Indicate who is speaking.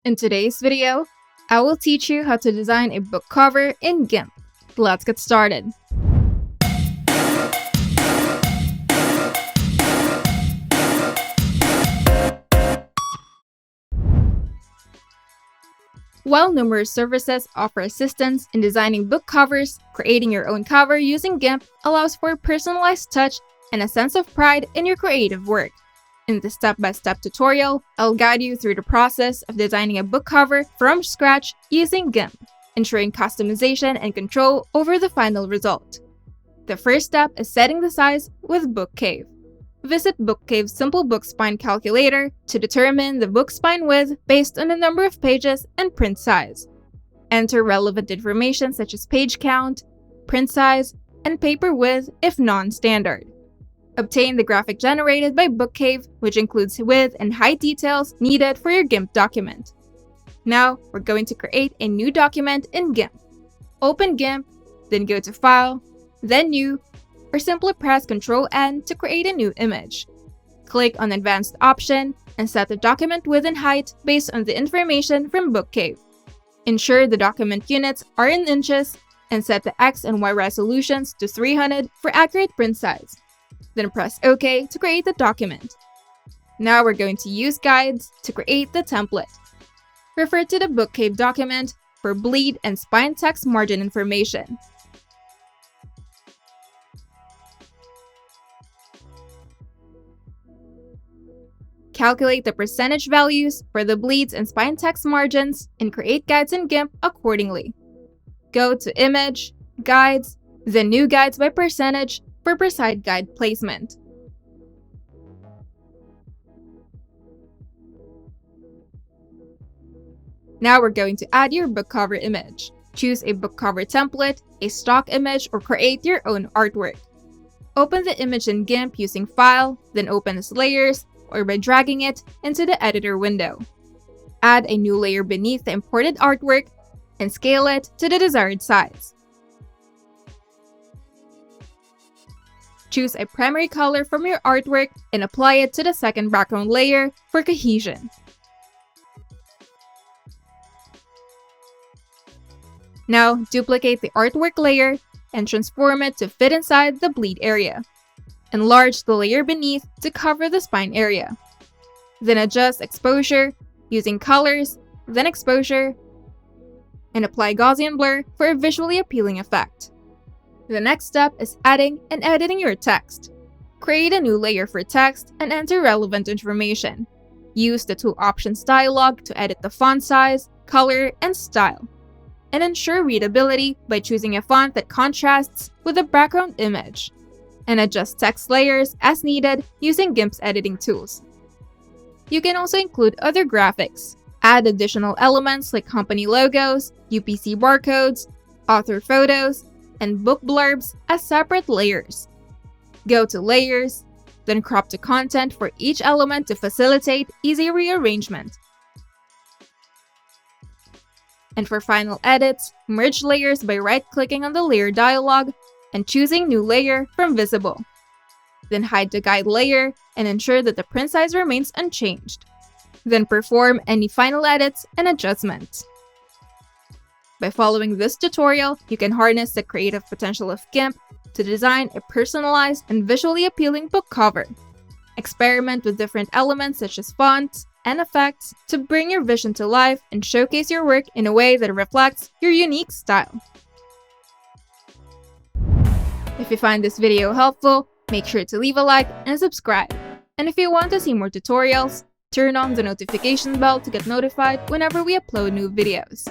Speaker 1: In today's video, I will teach you how to design a book cover in Gimp. Let's get started. While numerous services offer assistance in designing book covers, creating your own cover using Gimp allows for a personalized touch and a sense of pride in your creative work. In this step-by-step tutorial, I'll guide you through the process of designing a book cover from scratch using Gimp, ensuring customization and control over the final result. The first step is setting the size with BookCave. Visit BookCave's Simple Book Spine Calculator to determine the book spine width based on the number of pages and print size. Enter relevant information such as page count, print size, and paper width if non-standard. Obtain the graphic generated by BookCave, which includes width and height details needed for your Gimp document. Now, we're going to create a new document in Gimp. Open Gimp, then go to File, then New, or simply press Ctrl-N to create a new image. Click on Advanced option and set the document width and height based on the information from BookCave. Ensure the document units are in inches and set the X and Y resolutions to 300 for accurate print size. Then press OK to create the document. Now we're going to use guides to create the template. Refer to the BookCave document for bleed and spine text margin information. Calculate the percentage values for the bleeds and spine text margins and create guides in Gimp accordingly. Go to Image, Guides, then New Guides by Percentage for precise guide placement. Now we're going to add your book cover image. Choose a book cover template, a stock image, or create your own artwork. Open the image in Gimp using File, then open as Layers, or by dragging it into the editor window. Add a new layer beneath the imported artwork and scale it to the desired size. Choose a primary color from your artwork and apply it to the second background layer for cohesion. Now, duplicate the artwork layer and transform it to fit inside the bleed area. Enlarge the layer beneath to cover the spine area. Then adjust exposure using colors, then exposure, and apply Gaussian blur for a visually appealing effect. The next step is adding and editing your text. Create a new layer for text and enter relevant information. Use the Tool Options dialog to edit the font size, color, and style. And ensure readability by choosing a font that contrasts with the background image. And adjust text layers as needed using Gimp's editing tools. You can also include other graphics. Add additional elements like company logos, UPC barcodes, author photos, and book blurbs as separate layers. Go to Layers, then crop the content for each element to facilitate easy rearrangement. And for final edits, merge layers by right-clicking on the Layer dialog and choosing New Layer from Visible. Then hide the guide layer and ensure that the print size remains unchanged. Then perform any final edits and adjustments. By following this tutorial, you can harness the creative potential of Gimp to design a personalized and visually appealing book cover. Experiment with different elements such as fonts and effects to bring your vision to life and showcase your work in a way that reflects your unique style. If you find this video helpful, make sure to leave a like and subscribe. And if you want to see more tutorials, turn on the notification bell to get notified whenever we upload new videos.